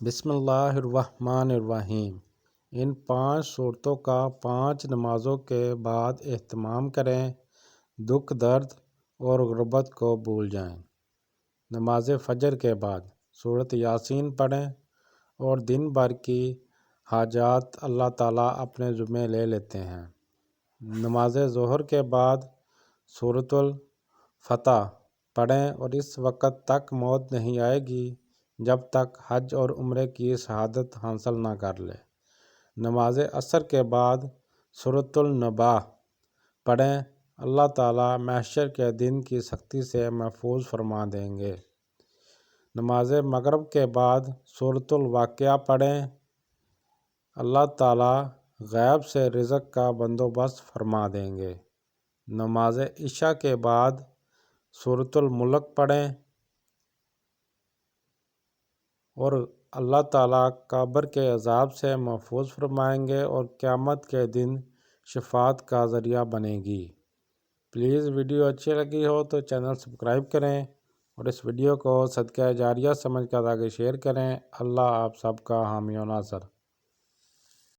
بسم اللہ الرحمن الرحیم۔ ان 5 صورتوں کا 5 نمازوں کے بعد اہتمام کریں، دکھ درد اور غربت کو بھول جائیں۔ نماز فجر کے بعد سورۃ یاسین پڑھیں اور دن بھر کی حاجات اللہ تعالیٰ اپنے ذمے لے لیتے ہیں۔ نماز ظہر کے بعد سورۃ الفتح پڑھیں اور اس وقت تک موت نہیں آئے گی جب تک حج اور عمرے کی شہادت حاصل نہ کر لے۔ نماز عصر کے بعد سورۃ النبا پڑھیں، اللہ تعالیٰ محشر کے دن کی سختی سے محفوظ فرما دیں گے۔ نماز مغرب کے بعد سورۃ الواقعہ پڑھیں، اللہ تعالیٰ غیب سے رزق کا بندوبست فرما دیں گے۔ نماز عشاء کے بعد سورۃ الملک پڑھیں اور اللہ تعالیٰ قبر کے عذاب سے محفوظ فرمائیں گے اور قیامت کے دن شفاعت کا ذریعہ بنے گی۔ پلیز ویڈیو اچھی لگی ہو تو چینل سبسکرائب کریں اور اس ویڈیو کو صدقہ جاریہ سمجھ کر آگے شیئر کریں۔ اللہ آپ سب کا حامی و ناصر۔